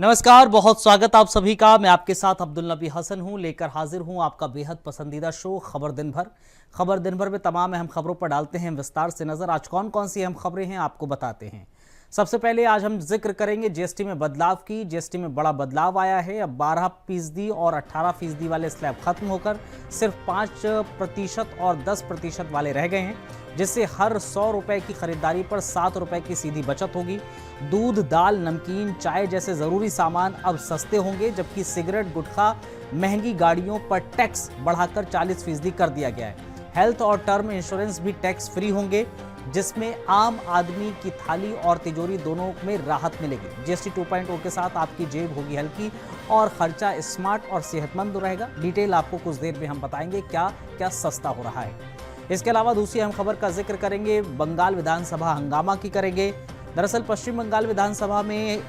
नमस्कार, बहुत स्वागत आप सभी का। मैं आपके साथ अब्दुल नबी हसन हूं, लेकर हाजिर हूं आपका बेहद पसंदीदा शो खबर दिन भर। खबर दिन भर में तमाम अहम खबरों पर डालते हैं विस्तार से नजर। आज कौन कौन सी अहम खबरें हैं आपको बताते हैं। सबसे पहले आज हम जिक्र करेंगे जीएसटी में बदलाव की। जीएसटी में बड़ा बदलाव आया है। अब 12% और 18% वाले स्लैब खत्म होकर सिर्फ 5% और 10% वाले रह गए हैं, जिससे हर 100 रुपए की खरीदारी पर 7 रुपए की सीधी बचत होगी। दूध, दाल, नमकीन, चाय जैसे जरूरी सामान अब सस्ते होंगे, जबकि सिगरेट, गुटखा, महंगी गाड़ियों पर टैक्स बढ़ाकर 40% कर दिया गया है। हेल्थ और टर्म इंश्योरेंस भी टैक्स फ्री होंगे, जिसमें आम आदमी की थाली और तिजोरी दोनों में राहत मिलेगी। जीएसटी 2.0 के साथ आपकी जेब होगी हल्की और खर्चा स्मार्ट और सेहतमंद रहेगा। डिटेल आपको कुछ देर में हम बताएंगे क्या क्या सस्ता हो रहा है। इसके अलावा दूसरी अहम खबर का जिक्र करेंगे। बंगाल विधानसभा हंगामा की करेंगे। दरअसल पश्चिम बंगाल विधानसभा में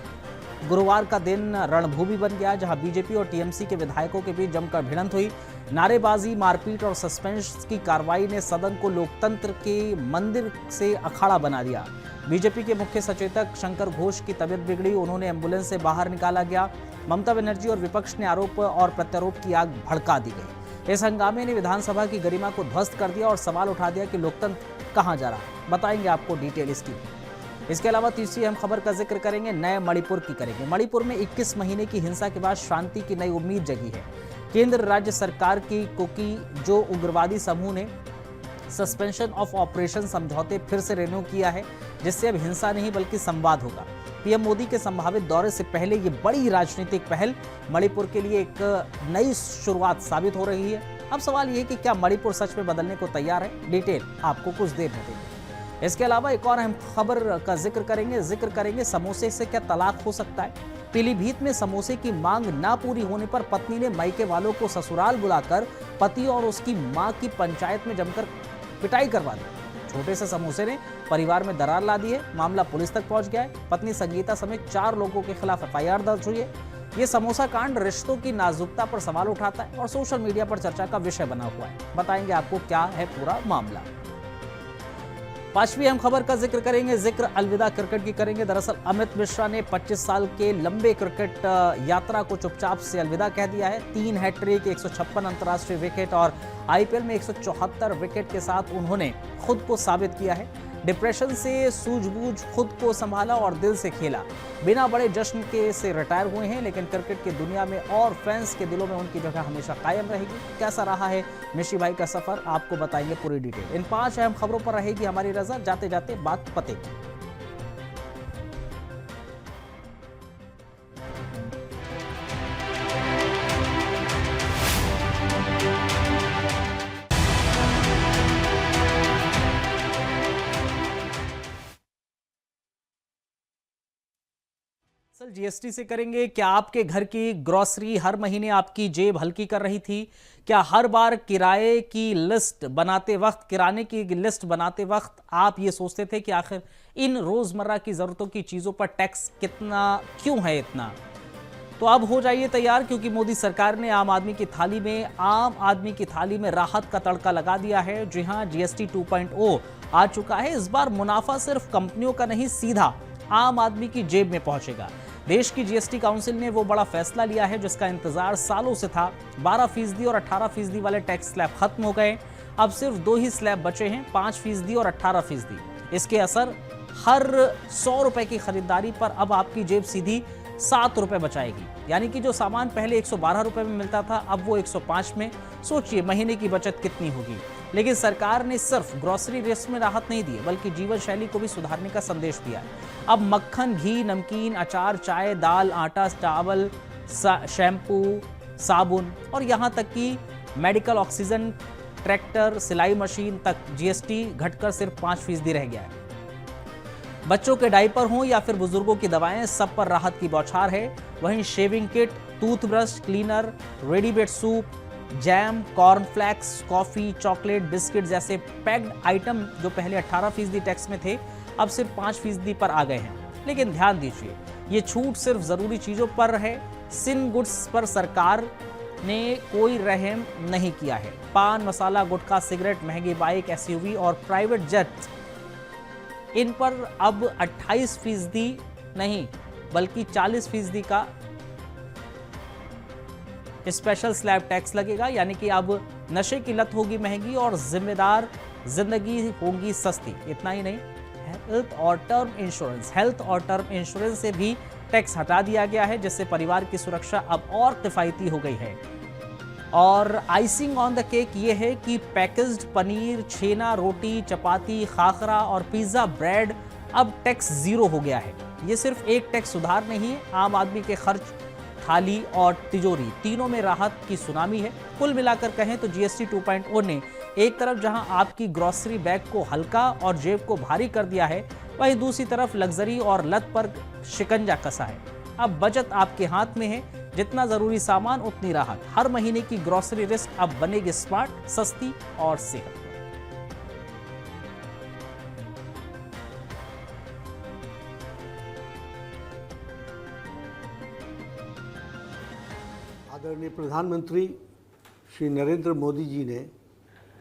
गुरुवार का दिन रणभूमि बन गया, जहां बीजेपी और टीएमसी के विधायकों के बीच जमकर भिड़ंत हुई। नारेबाजी, मारपीट और सस्पेंशन की कार्रवाई ने सदन को लोकतंत्र के मंदिर से अखाड़ा बना दिया। बीजेपी के मुख्य सचेतक शंकर घोष की तबीयत बिगड़ी, उन्होंने एम्बुलेंस से बाहर निकाला गया। ममता बनर्जी और विपक्ष ने आरोप और प्रत्यारोप की आग भड़का दी गई। इस हंगामे ने विधानसभा की गरिमा को ध्वस्त कर दिया और सवाल उठा दिया कि लोकतंत्र कहां जा रहा है। बताएंगे आपको डिटेल इसकी। इसके अलावा तीसरी अहम खबर का जिक्र करेंगे। नए मणिपुर की करेंगे। मणिपुर में 21 महीने की हिंसा के बाद शांति की नई उम्मीद जगी है। केंद्र राज्य सरकार की कुकी जो उग्रवादी समूह ने सस्पेंशन ऑफ ऑपरेशन समझौते फिर से रिन्यू किया है, जिससे अब हिंसा नहीं बल्कि संवाद होगा। पीएम मोदी के संभावित दौरे से पहले ये बड़ी राजनीतिक पहल मणिपुर के लिए एक नई शुरुआत साबित हो रही है। अब सवाल ये है कि क्या मणिपुर सच में बदलने को तैयार है। डिटेल आपको कुछ देर में देंगे। इसके अलावा एक और अहम खबर का जिक्र करेंगे समोसे से क्या तलाक हो सकता है। पीलीभीत में समोसे की मांग ना पूरी होने पर पत्नी ने मायके वालों को ससुराल बुलाकर पति और उसकी मां की पंचायत में जमकर पिटाई करवा दी। छोटे से समोसे ने परिवार में दरार ला दी है। मामला पुलिस तक पहुंच गया है। पत्नी संगीता समेत 4 लोगों के खिलाफ एफआईआर दर्ज हुई है। ये समोसा कांड रिश्तों की नाजुकता पर सवाल उठाता है और सोशल मीडिया पर चर्चा का विषय बना हुआ है। बताएंगे आपको क्या है पूरा मामला। पांचवी अहम खबर का जिक्र करेंगे। अलविदा क्रिकेट की करेंगे। दरअसल अमित मिश्रा ने 25 साल के लंबे क्रिकेट यात्रा को चुपचाप से अलविदा कह दिया है। 3 हैट्रिक, 156 अंतर्राष्ट्रीय विकेट और आईपीएल में 174 विकेट के साथ उन्होंने खुद को साबित किया है। डिप्रेशन से सूझबूझ खुद को संभाला और दिल से खेला। बिना बड़े जश्न के से रिटायर हुए हैं, लेकिन क्रिकेट की दुनिया में और फैंस के दिलों में उनकी जगह हमेशा कायम रहेगी। कैसा रहा है मिशी भाई का सफर, आपको बताएंगे पूरी डिटेल। इन 5 अहम खबरों पर रहेगी हमारी नजर। जाते जाते बात पते की। जीएसटी से करेंगे। क्या आपके घर की ग्रोसरी हर महीने आपकी जेब हल्की कर रही थी? क्या हर बार किराने की लिस्ट बनाते वक्त आप ये सोचते थे कि आखिर इन रोजमर्रा की जरूरतों की चीजों पर टैक्स क्यों है इतना? तो अब हो जाइए तैयार, क्योंकि मोदी सरकार ने आम आदमी की थाली में राहत का तड़का लगा दिया है। जी हां, जीएसटी 2.0 आ चुका है। इस बार मुनाफा सिर्फ कंपनियों का नहीं, सीधा आम आदमी की जेब में पहुंचेगा। देश की जीएसटी काउंसिल ने वो बड़ा फैसला लिया है जिसका इंतजार सालों से था। 12% और 18% वाले टैक्स स्लैब खत्म हो गए। अब सिर्फ 2 ही स्लैब बचे हैं, 5% और 18%। इसके असर हर 100 रुपए की खरीदारी पर अब आपकी जेब सीधी 7 रुपए बचाएगी। यानी कि जो सामान पहले 112 रुपए में मिलता था, अब वो 105 में। सोचिए महीने की बचत कितनी होगी। लेकिन सरकार ने सिर्फ ग्रोसरी लिस्ट में राहत नहीं दी, बल्कि जीवन शैली को भी सुधारने का संदेश दिया है। अब मक्खन, घी, नमकीन, अचार, चाय, दाल, आटा, चावल, शैम्पू, साबुन और यहां तक कि मेडिकल ऑक्सीजन, ट्रैक्टर, सिलाई मशीन तक जीएसटी घटकर सिर्फ 5% रह गया है। बच्चों के डायपर हों या फिर बुजुर्गों की दवाएं, सब पर राहत की बौछार है। वहीं shaving kit, toothbrush, cleaner, readymade soup, jam, cornflakes, coffee, chocolate, biscuit जैसे पैक्ड आइटम जो पहले 18% टैक्स में थे, अब सिर्फ 5% पर आ गए हैं। लेकिन ध्यान दीजिए, ये छूट सिर्फ जरूरी चीजों पर है। सिन गुड्स पर सरकार ने कोई रहम नहीं किया है। पान मसाला, गुटखा, सिगरेट, महंगी बाइक, एसयूवी और प्राइवेट जेट, इन पर अब 28% नहीं बल्कि 40% का स्पेशल स्लैब टैक्स लगेगा, यानी कि अब नशे की लत होगी महंगी और जिम्मेदार जिंदगी होगी सस्ती। इतना ही नहीं, हेल्थ और टर्म इंश्योरेंस से भी टैक्स हटा दिया गया है, जिससे परिवार की सुरक्षा अब और किफायती हो गई है। और आइसिंग ऑन द केक ये है कि पैकेज्ड पनीर, छेना, रोटी, चपाती, खाखरा और पिज्जा ब्रेड अब टैक्स जीरो हो गया है। ये सिर्फ एक टैक्स सुधार नहीं है, आम आदमी के खर्च, थाली और तिजोरी तीनों में राहत की सुनामी है। कुल मिलाकर कहें तो जीएसटी 2.0 ने एक तरफ जहां आपकी ग्रोसरी बैग को हल्का और जेब को भारी कर दिया है, वहीं दूसरी तरफ लग्जरी और लत पर शिकंजा कसा है। अब बचत आपके हाथ में है, जितना जरूरी सामान उतनी राहत। हर महीने की ग्रोसरी लिस्ट अब बनेगी स्मार्ट, सस्ती और सेहत। आदरणीय प्रधानमंत्री श्री नरेंद्र मोदी जी ने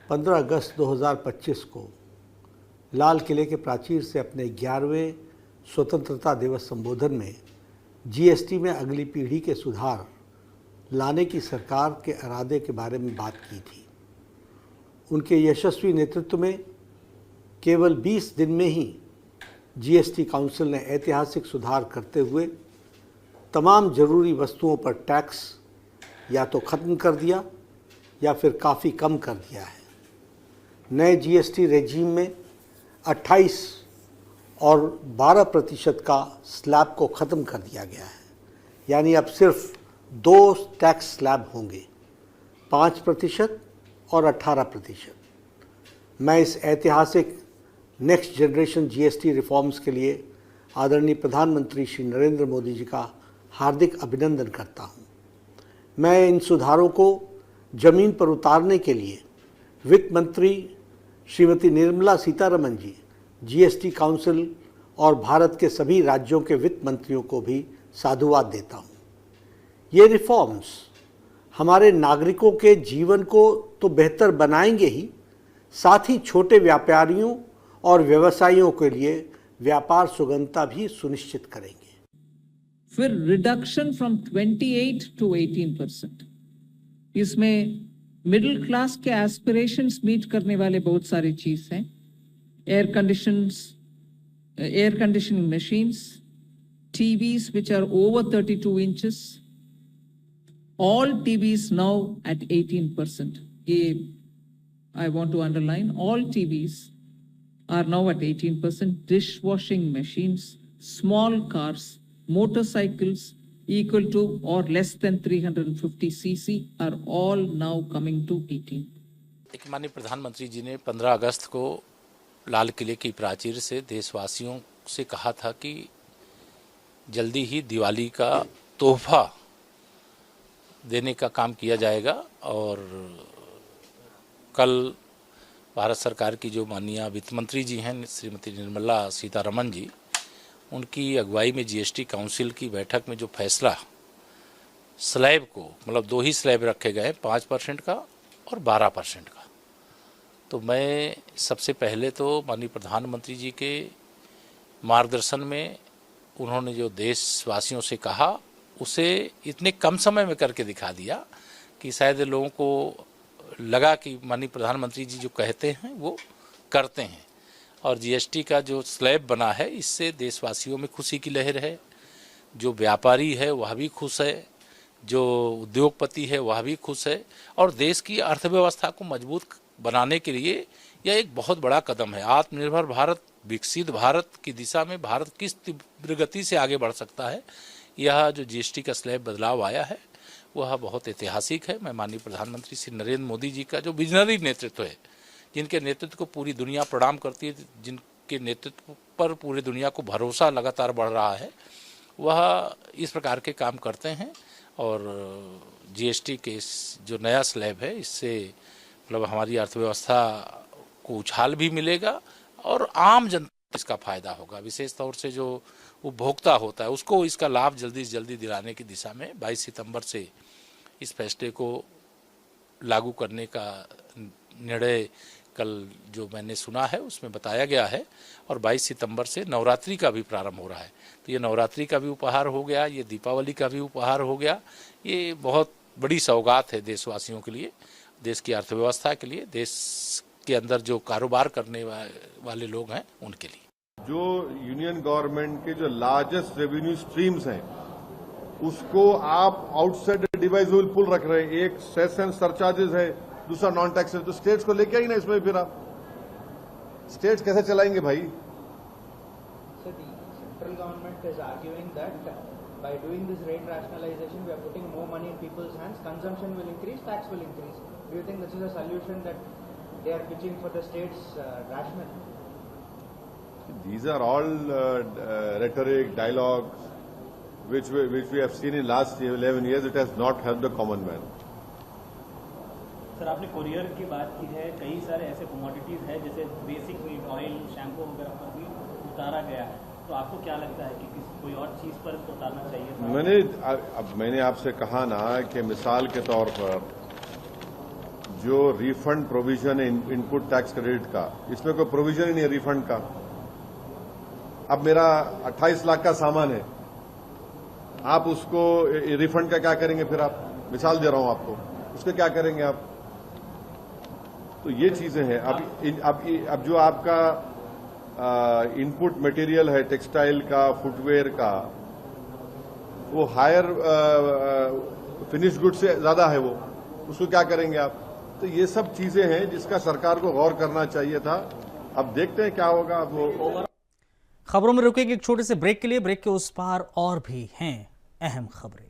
15 अगस्त 2025 को लाल किले के प्राचीर से अपने 11वें स्वतंत्रता दिवस संबोधन में जीएसटी में अगली पीढ़ी के सुधार लाने की सरकार के इरादे के बारे में बात की थी। उनके यशस्वी नेतृत्व में केवल 20 दिन में ही जीएसटी काउंसिल ने ऐतिहासिक सुधार करते हुए तमाम जरूरी वस्तुओं पर टैक्स या तो ख़त्म कर दिया या फिर काफ़ी कम कर दिया है। नए जीएसटी रेजीम में 28 और 12% का स्लैब को ख़त्म कर दिया गया है, यानी अब सिर्फ 2 टैक्स स्लैब होंगे, 5% और 18%। मैं इस ऐतिहासिक नेक्स्ट जनरेशन जीएसटी रिफॉर्म्स के लिए आदरणीय प्रधानमंत्री श्री नरेंद्र मोदी जी का हार्दिक अभिनंदन करता हूँ। मैं इन सुधारों को ज़मीन पर उतारने के लिए वित्त मंत्री श्रीमती निर्मला सीतारमण जी, जीएसटी काउंसिल और भारत के सभी राज्यों के वित्त मंत्रियों को भी साधुवाद देता हूँ। ये रिफॉर्म्स हमारे नागरिकों के जीवन को तो बेहतर बनाएंगे ही, साथ ही छोटे व्यापारियों और व्यवसायियों के लिए व्यापार सुगमता भी सुनिश्चित करेंगे। फिर रिडक्शन फ्रॉम 28 टू 18%। इसमें मिडिल क्लास के एस्पिरेशंस मीट करने वाले बहुत सारी चीज हैं। Air conditioning machines, TVs which are over 32 inches, all TVs now at 18%. I want to underline, all TVs are now at 18%. Dishwashing machines, small cars, motorcycles equal to or less than 350 cc are all now coming to 18. माननीय प्रधानमंत्री जी ने 15 अगस्त को लाल किले की प्राचीर से देशवासियों से कहा था कि जल्दी ही दिवाली का तोहफा देने का काम किया जाएगा। और कल भारत सरकार की जो माननीय वित्त मंत्री जी हैं श्रीमती निर्मला सीतारमण जी, उनकी अगुवाई में जीएसटी काउंसिल की बैठक में जो फैसला स्लैब को, मतलब 2 ही स्लैब रखे गए, 5% का और 12% का। तो मैं सबसे पहले तो माननीय प्रधानमंत्री जी के मार्गदर्शन में उन्होंने जो देशवासियों से कहा उसे इतने कम समय में करके दिखा दिया कि शायद लोगों को लगा कि माननीय प्रधानमंत्री जी जो कहते हैं वो करते हैं। और जीएसटी का जो स्लैब बना है इससे देशवासियों में खुशी की लहर है। जो व्यापारी है वह भी खुश है, जो उद्योगपति है वह भी खुश है। और देश की अर्थव्यवस्था को मजबूत बनाने के लिए यह एक बहुत बड़ा कदम है। आत्मनिर्भर भारत, विकसित भारत की दिशा में भारत किस तीव्र गति से आगे बढ़ सकता है, यह जो जीएसटी का स्लैब बदलाव आया है वह बहुत ऐतिहासिक है। मैं माननीय प्रधानमंत्री श्री नरेंद्र मोदी जी का जो विजनरी नेतृत्व है, जिनके नेतृत्व को पूरी दुनिया प्रणाम करती है, जिनके नेतृत्व पर पूरी दुनिया को भरोसा लगातार बढ़ रहा है, वह इस प्रकार के काम करते हैं। और जीएसटी के जो नया स्लैब है इससे मतलब हमारी अर्थव्यवस्था को उछाल भी मिलेगा और आम जनता को इसका फायदा होगा। विशेष तौर से जो उपभोक्ता होता है उसको इसका लाभ जल्दी से जल्दी दिलाने की दिशा में 22 सितंबर से इस फैसले को लागू करने का निर्णय कल जो मैंने सुना है उसमें बताया गया है। और 22 सितंबर से नवरात्रि का भी प्रारंभ हो रहा है। तो ये नवरात्रि का भी उपहार हो गया, ये दीपावली का भी उपहार हो गया। ये बहुत बड़ी सौगात है देशवासियों के लिए, देश की अर्थव्यवस्था के लिए, देश के अंदर जो कारोबार करने वाले लोग हैं उनके लिए। जो यूनियन गवर्नमेंट के जो लार्जेस्ट रेवेन्यू स्ट्रीम्स हैं उसको आप आउटसाइड डिवाइजेबल पुल रख रहे हैं। एक सेस एंड सरचार्जेस है, दूसरा नॉन टैक्स है, तो स्टेट्स को लेके आई ना इसमें। फिर आप स्टेट्स कैसे चलाएंगे भाई? So the central government is arguing that by doing this rate rationalization, we are putting more money in people's hands. Consumption will increase, tax will increase. Do you think this is a solution that they are pitching for the states rational? These are all rhetoric, dialogues, which we have seen in last 11 years. It has not helped the common man. Sir, आपने courier की बात की है, कई सारे ऐसे commodities है जैसे बेसिक नीड ऑयल, शैम्पू वगैरह पर भी उतारा गया है, तो आपको क्या लगता है कि कोई और चीज पर इसको उतारना चाहिए था? मैंने आपसे कहा ना कि मिसाल के तौर पर जो रिफंड प्रोविजन है इनपुट टैक्स क्रेडिट का, इसमें कोई प्रोविजन ही नहीं है रिफंड का। अब मेरा 28 लाख का सामान है, आप उसको रिफंड का क्या करेंगे? फिर आप मिसाल दे रहा हूं आपको, उसके क्या करेंगे आप? तो ये चीजें हैं। अब जो आपका इनपुट मटेरियल है टेक्सटाइल का, फुटवेयर का, वो हायर फिनिश गुड से ज्यादा है, वो उसको क्या करेंगे आप? तो ये सब चीजें हैं जिसका सरकार को गौर करना चाहिए था। अब देखते हैं क्या होगा। अब वो खबरों में रुकेंगे एक छोटे से ब्रेक के लिए। ब्रेक के उस पार और भी हैं अहम खबरें।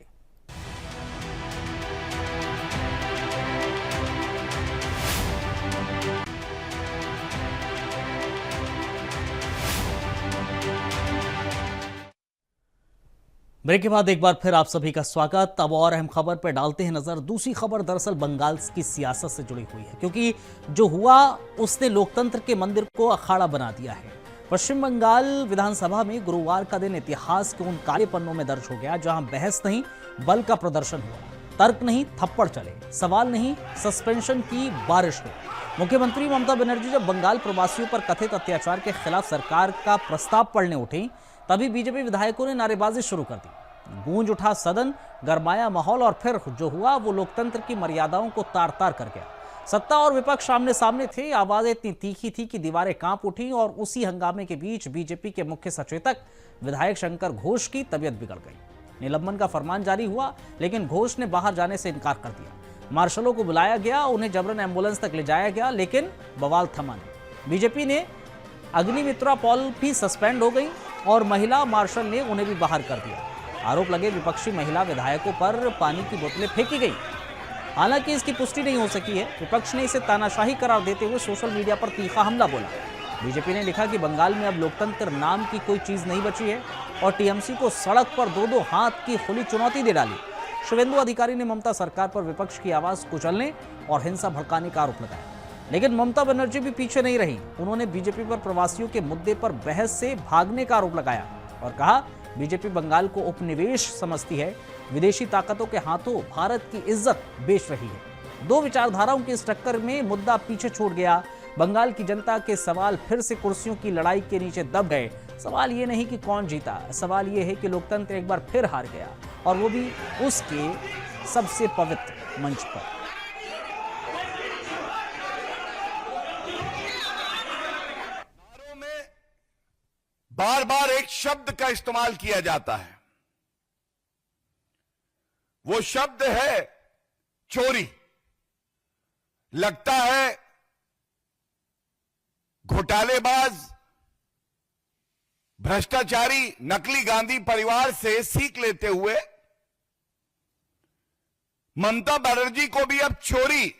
ब्रेक के बाद एक बार फिर आप सभी का स्वागत। अब और अहम खबर पर डालते हैं नजर। दूसरी खबर दरअसल बंगाल की सियासत से जुड़ी हुई है, क्योंकि जो हुआ उसने लोकतंत्र के मंदिर को अखाड़ा बना दिया है। पश्चिम बंगाल विधानसभा में गुरुवार का दिन इतिहास के उन काले पन्नों में दर्ज हो गया जहां बहस नहीं बल का प्रदर्शन हुआ, तर्क नहीं थप्पड़ चले, सवाल नहीं सस्पेंशन की बारिश हुई। मुख्यमंत्री ममता बनर्जी जब बंगाल प्रवासियों पर कथित अत्याचार के खिलाफ सरकार का प्रस्ताव पढ़ने उठी, तभी बीजेपी विधायकों ने नारेबाजी शुरू कर दी। गूंज उठा सदन, गरमाया माहौल और फिर जो हुआ वो लोकतंत्र की मर्यादाओं को तार तार कर गया। सत्ता और विपक्ष आमने सामने थे, आवाजें इतनी तीखी थी कि दीवारें कांप उठी और उसी हंगामे के बीच बीजेपी के मुख्य सचेतक विधायक शंकर घोष की तबीयत बिगड़ गई। निलंबन का फरमान जारी हुआ, लेकिन घोष ने बाहर जाने से इनकार कर दिया। मार्शलों को बुलाया गया, उन्हें जबरन एम्बुलेंस तक ले जाया गया, लेकिन बवाल थमा नहीं। बीजेपी ने अग्निमित्रा पॉल भी सस्पेंड हो गई और महिला मार्शल ने उन्हें भी बाहर कर दिया। आरोप लगे विपक्षी महिला विधायकों पर पानी की बोतलें फेंकी गई। हालांकि इसकी पुष्टि नहीं हो सकी है। विपक्ष ने इसे तानाशाही करार देते हुए सोशल मीडिया पर तीखा हमला बोला। बीजेपी ने लिखा कि बंगाल में अब लोकतंत्र नाम की कोई चीज नहीं बची है और टीएमसी को सड़क पर दो हाथ की खुली चुनौती दे डाली। शुभेंदु अधिकारी ने ममता सरकार पर विपक्ष की आवाज कुचलने और हिंसा भड़काने का आरोप लगाया, लेकिन ममता बनर्जी भी पीछे नहीं रही। उन्होंने बीजेपी पर प्रवासियों के मुद्दे पर बहस से भागने का आरोप लगाया और कहा बीजेपी बंगाल को उपनिवेश समझती है, विदेशी ताकतों के हाथों भारत की इज्जत बेच रही है। दो विचारधाराओं की इस टक्कर में मुद्दा पीछे छूट गया। बंगाल की जनता के सवाल फिर से कुर्सियों की लड़ाई के नीचे दब गए। सवाल ये नहीं कि कौन जीता, सवाल ये है कि लोकतंत्र एक बार फिर हार गया, और वो भी उसके सबसे पवित्र मंच पर। बार बार एक शब्द का इस्तेमाल किया जाता है, वो शब्द है चोरी। लगता है घोटालेबाज, भ्रष्टाचारी, नकली गांधी परिवार से सीख लेते हुए ममता बनर्जी को भी अब चोरी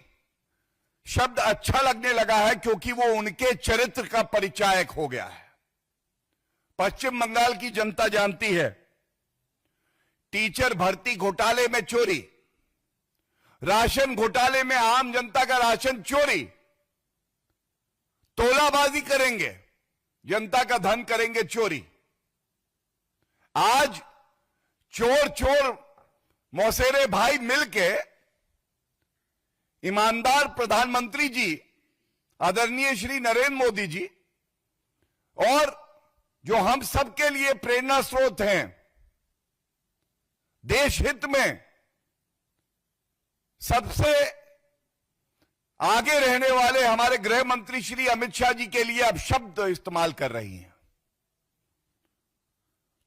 शब्द अच्छा लगने लगा है, क्योंकि वो उनके चरित्र का परिचायक हो गया है। पश्चिम बंगाल की जनता जानती है, टीचर भर्ती घोटाले में चोरी, राशन घोटाले में आम जनता का राशन चोरी, तोलाबाजी करेंगे, जनता का धन करेंगे चोरी। आज चोर चोर मौसेरे भाई मिलके ईमानदार प्रधानमंत्री जी आदरणीय श्री नरेंद्र मोदी जी और जो हम सबके लिए प्रेरणा स्रोत हैं, देश हित में सबसे आगे रहने वाले हमारे गृह मंत्री श्री अमित शाह जी के लिए अब शब्द इस्तेमाल कर रही हैं,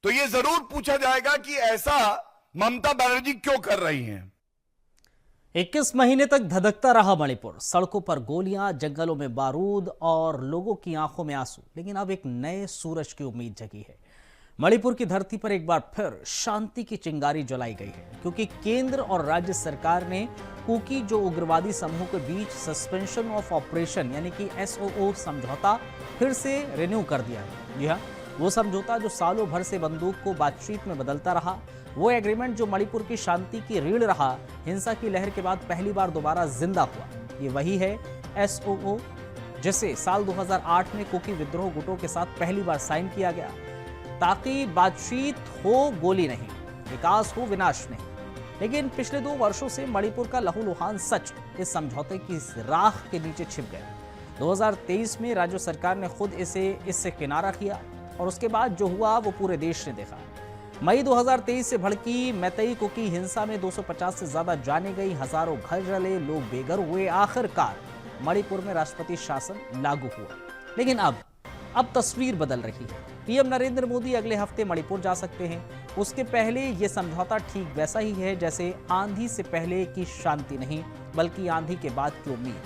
तो यह जरूर पूछा जाएगा कि ऐसा ममता बनर्जी क्यों कर रही हैं। 21 महीने तक धधकता रहा मणिपुर, सड़कों पर गोलियां, जंगलों में बारूद और लोगों की आंखों में आंसू। लेकिन अब एक नए सूरज की उम्मीद जगी है। मणिपुर की धरती पर एक बार फिर शांति की चिंगारी जलाई गई है, क्योंकि केंद्र और राज्य सरकार ने कुकी जो उग्रवादी समूह के बीच सस्पेंशन ऑफ ऑपरेशन यानी कि SOO समझौता फिर से रिन्यू कर दिया है। जी हाँ, वो समझौता जो सालों भर से बंदूक को बातचीत में बदलता रहा, वो एग्रीमेंट जो मणिपुर की शांति की रीढ़ रहा, हिंसा की लहर के बाद पहली बार दोबारा जिंदा हुआ, ये वही है SOO जिसे साल 2008 में कुकी विद्रोह गुटों के साथ पहली बार साइन किया गया, ताकि बातचीत हो, गोली नहीं, विकास हो, विनाश नहीं। लेकिन पिछले 2 वर्षों से मणिपुर का लहूलुहान सच इस समझौते की राख के नीचे छिप गया। 2023 में राज्य सरकार ने खुद इससे किनारा किया और उसके बाद जो हुआ वो पूरे देश ने देखा। मई 2023 से भड़की मैतेई कुकी हिंसा में 250 से ज्यादा जाने गई, हजारों घर जले, लोग बेघर हुए। आखिरकार मणिपुर में राष्ट्रपति शासन लागू हुआ। लेकिन अब तस्वीर बदल रही है। पीएम नरेंद्र मोदी अगले हफ्ते मणिपुर जा सकते हैं। उसके पहले यह समझौता ठीक वैसा ही है जैसे आंधी से पहले की शांति नहीं, बल्कि आंधी के बाद की उम्मीद।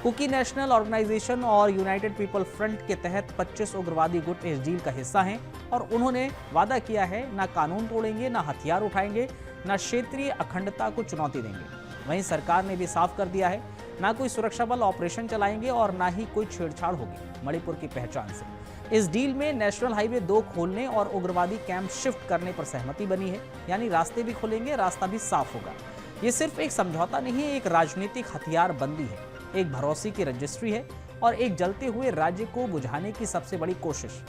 कुकी नेशनल ऑर्गेनाइजेशन और यूनाइटेड पीपल फ्रंट के तहत 25 उग्रवादी गुट इस डील का हिस्सा हैं और उन्होंने वादा किया है ना कानून तोड़ेंगे, ना हथियार उठाएंगे, ना क्षेत्रीय अखंडता को चुनौती देंगे। वहीं सरकार ने भी साफ कर दिया है, ना कोई सुरक्षा बल ऑपरेशन चलाएंगे और ना ही कोई छेड़छाड़ होगी मणिपुर की पहचान से। इस डील में नेशनल हाईवे 2 खोलने और उग्रवादी कैंप शिफ्ट करने पर सहमति बनी है, यानी रास्ते भी खुलेंगे, रास्ता भी साफ होगा। ये सिर्फ एक समझौता नहीं है, एक राजनीतिक हथियार बंदी है, एक भरोसे की रजिस्ट्री है और एक जलते हुए राज्य को बुझाने की सबसे बड़ी कोशिश।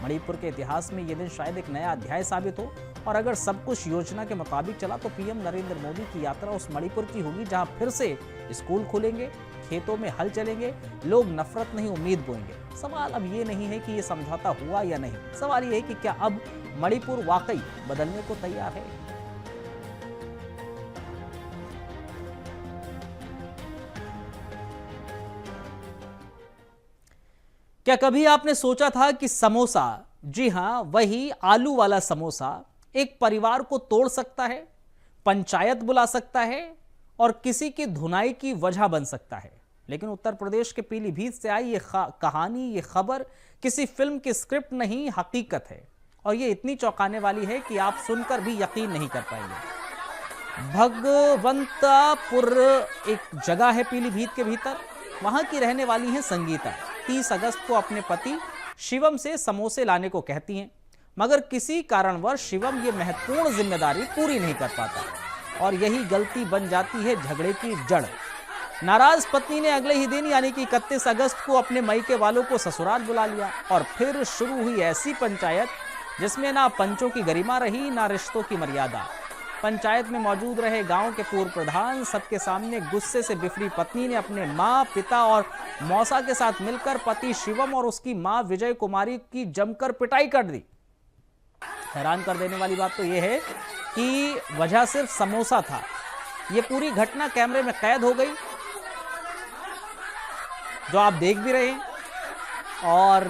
मणिपुर के इतिहास में ये दिन शायद एक नया अध्याय साबित हो और अगर सब कुछ योजना के मुताबिक चला तो पीएम नरेंद्र मोदी की यात्रा उस मणिपुर की होगी जहां फिर से स्कूल खुलेंगे, खेतों में हल चलेंगे, लोग नफरत नहीं उम्मीद बोएंगे। सवाल अब ये नहीं है कि ये समझौता हुआ या नहीं, सवाल ये है कि क्या अब मणिपुर वाकई बदलने को तैयार है। क्या कभी आपने सोचा था कि समोसा, जी हां वही आलू वाला समोसा, एक परिवार को तोड़ सकता है, पंचायत बुला सकता है और किसी की धुनाई की वजह बन सकता है। लेकिन उत्तर प्रदेश के पीलीभीत से आई ये कहानी, ये खबर किसी फिल्म की स्क्रिप्ट नहीं, हकीकत है और ये इतनी चौंकाने वाली है कि आप सुनकर भी यकीन नहीं कर पाएंगे। भगवंतापुर एक जगह है पीलीभीत के भीतर, वहां की रहने वाली हैं संगीता। 30 अगस्त को अपने पति शिवम से समोसे लाने को कहती हैं, मगर किसी कारणवश शिवम ये महत्वपूर्ण जिम्मेदारी पूरी नहीं कर पाता और यही गलती बन जाती है झगड़े की जड़। नाराज पत्नी ने अगले ही दिन यानी कि 31 अगस्त को अपने मायके वालों को ससुराल बुला लिया और फिर शुरू हुई ऐसी पंचायत जिसमें ना पंचों की गरिमा रही, ना रिश्तों की मर्यादा। पंचायत में मौजूद रहे गांव के पूर्व प्रधान, सबके सामने गुस्से से बिफरी पत्नी ने अपने मां, पिता और मौसा के साथ मिलकर पति शिवम और उसकी मां विजय कुमारी की जमकर पिटाई कर दी। हैरान कर देने वाली बात तो यह है कि वजह सिर्फ समोसा था। यह पूरी घटना कैमरे में कैद हो गई, जो आप देख भी रहे हैं और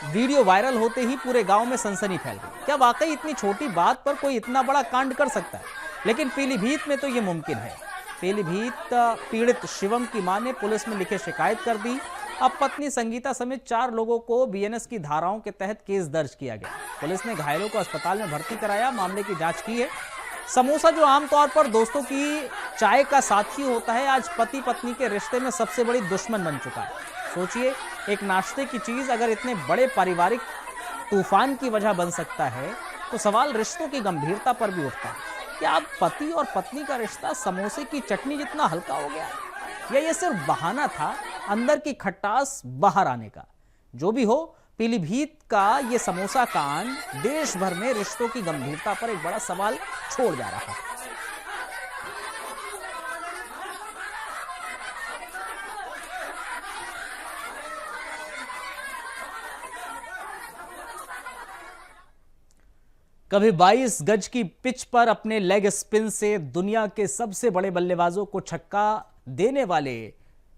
वीडियो वायरल होते ही पूरे गांव में सनसनी फैल गई। क्या वाकई इतनी छोटी बात पर कोई इतना बड़ा कांड कर सकता है? लेकिन पीलीभीत में तो ये मुमकिन है। पीलीभीत पीड़ित शिवम की मां ने पुलिस में लिखे शिकायत कर दी। अब पत्नी संगीता समेत 4 लोगों को BNS की धाराओं के तहत केस दर्ज किया गया। पुलिस ने घायलों को अस्पताल में भर्ती कराया, मामले की जांच की है। समोसा जो आमतौर पर दोस्तों की चाय का साथी होता है, आज पति पत्नी के रिश्ते में सबसे बड़ी दुश्मन बन चुका है। सोचिए, एक नाश्ते की चीज अगर इतने बड़े पारिवारिक तूफान की वजह बन सकता है तो सवाल रिश्तों की गंभीरता पर भी उठता है। क्या अब पति और पत्नी का रिश्ता समोसे की चटनी जितना हल्का हो गया, या ये सिर्फ बहाना था अंदर की खटास बाहर आने का? जो भी हो, पीलीभीत का ये समोसा कांड देश भर में रिश्तों की गंभीरता पर एक बड़ा सवाल छोड़ जा रहा है। कभी 22 गज की पिच पर अपने लेग स्पिन से दुनिया के सबसे बड़े बल्लेबाजों को छक्का देने वाले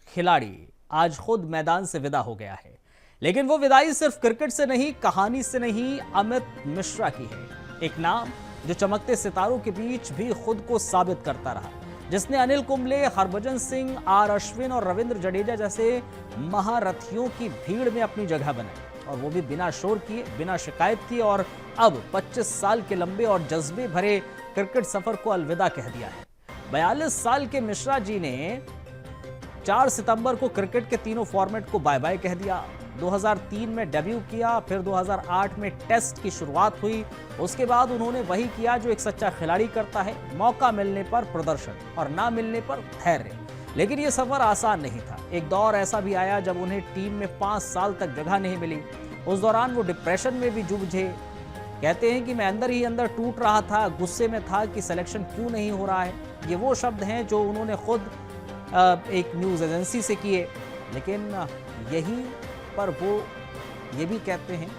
खिलाड़ी आज खुद मैदान से विदा हो गया है। लेकिन वो विदाई सिर्फ क्रिकेट से नहीं, कहानी से नहीं, अमित मिश्रा की है। एक नाम जो चमकते सितारों के बीच भी खुद को साबित करता रहा, जिसने अनिल कुंबले, हरभजन सिंह, आर अश्विन और रविंद्र जडेजा जैसे महारथियों की भीड़ में अपनी जगह बनाई, और वो भी बिना शोर किए, बिना शिकायत किए। और अब 25 साल के लंबे और जज्बे भरे क्रिकेट सफर को अलविदा कह दिया है। 42 साल के मिश्रा जी ने 4 सितंबर को क्रिकेट के तीनों फॉर्मेट को बाय बाय कह दिया। 2003 में डेब्यू किया, फिर 2008 में टेस्ट की शुरुआत हुई। उसके बाद उन्होंने वही किया जो एक सच्चा खिलाड़ी करता है, मौका मिलने पर प्रदर्शन और ना मिलने पर धैर्य। लेकिन यह सफर आसान नहीं था। एक दौर ऐसा भी आया जब उन्हें टीम में 5 साल तक जगह नहीं मिली। उस दौरान वो डिप्रेशन में भी जूझे। कहते हैं कि मैं अंदर ही अंदर टूट रहा था, गुस्से में था कि सिलेक्शन क्यों नहीं हो रहा है। ये वो शब्द हैं जो उन्होंने खुद एक न्यूज़ एजेंसी से किए। लेकिन यही पर वो ये भी कहते हैं,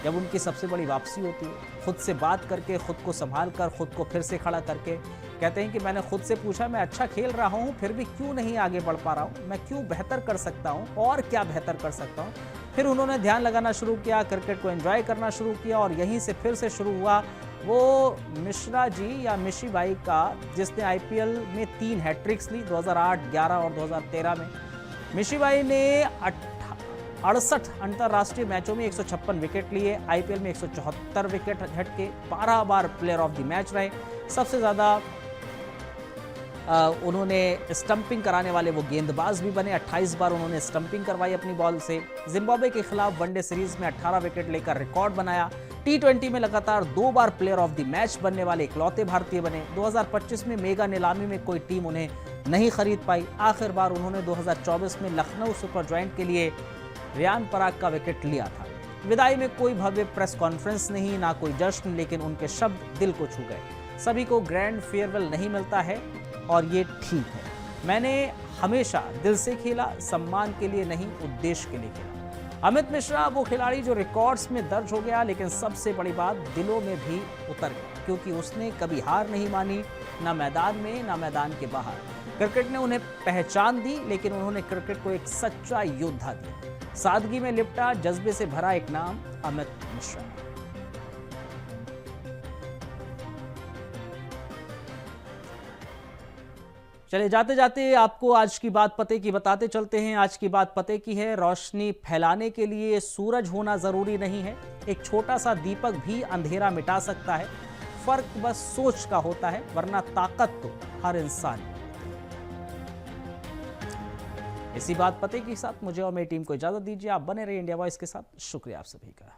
जब उनकी सबसे बड़ी वापसी होती है, खुद से बात करके, खुद को संभाल कर, खुद को फिर से खड़ा करके, कहते हैं कि मैंने खुद से पूछा, मैं अच्छा खेल रहा हूँ फिर भी क्यों नहीं आगे बढ़ पा रहा हूँ, मैं क्यों बेहतर कर सकता हूँ और क्या बेहतर कर सकता हूँ। फिर उन्होंने ध्यान लगाना शुरू किया, क्रिकेट को एंजॉय करना शुरू किया, और यहीं से फिर से शुरू हुआ वो मिश्रा जी या मिशी भाई का, जिसने आईपीएल में 3 हैट्रिक्स ली 2008, 11 और 2013 में। मिशी भाई ने 68 अंतर्राष्ट्रीय मैचों में 156 विकेट लिए, आईपीएल में 174 विकेट झटके, 12 बार प्लेयर ऑफ द मैच रहे। सबसे ज़्यादा उन्होंने स्टंपिंग कराने वाले वो गेंदबाज भी बने। 28 बार उन्होंने स्टंपिंग करवाई अपनी बॉल से। जिम्बाब्वे के खिलाफ वनडे सीरीज में 18 विकेट लेकर रिकॉर्ड बनाया। T20 में लगातार 2 बार प्लेयर ऑफ द मैच बनने वाले इकलौते भारतीय बने। 2025 में मेगा नीलामी में कोई टीम उन्हें नहीं खरीद पाई। आखिर बार उन्होंने 2024 में लखनऊ सुपर जॉइंट के लिए रियान पराग का विकेट लिया था। विदाई में कोई भव्य प्रेस कॉन्फ्रेंस नहीं, ना कोई जश्न, लेकिन उनके शब्द दिल को छू गए। सभी को ग्रैंड फेयरवेल नहीं मिलता है और ये ठीक है। मैंने हमेशा दिल से खेला, सम्मान के लिए नहीं, उद्देश्य के लिए खेला। अमित मिश्रा वो खिलाड़ी जो रिकॉर्ड्स में दर्ज हो गया, लेकिन सबसे बड़ी बात दिलों में भी उतर गया, क्योंकि उसने कभी हार नहीं मानी, ना मैदान में ना मैदान के बाहर। क्रिकेट ने उन्हें पहचान दी, लेकिन उन्होंने क्रिकेट को एक सच्चा योद्धा दिया। सादगी में लिपटा, जज्बे से भरा एक नाम, अमित मिश्रा। चले जाते जाते आपको आज की बात पते की बताते चलते हैं। आज की बात पते की है, रोशनी फैलाने के लिए सूरज होना जरूरी नहीं है, एक छोटा सा दीपक भी अंधेरा मिटा सकता है। फर्क बस सोच का होता है, वरना ताकत तो हर इंसान। इसी बात पते के साथ मुझे और मेरी टीम को इजाजत दीजिए। आप बने रहिए इंडिया वॉइस के साथ। शुक्रिया आप सभी का।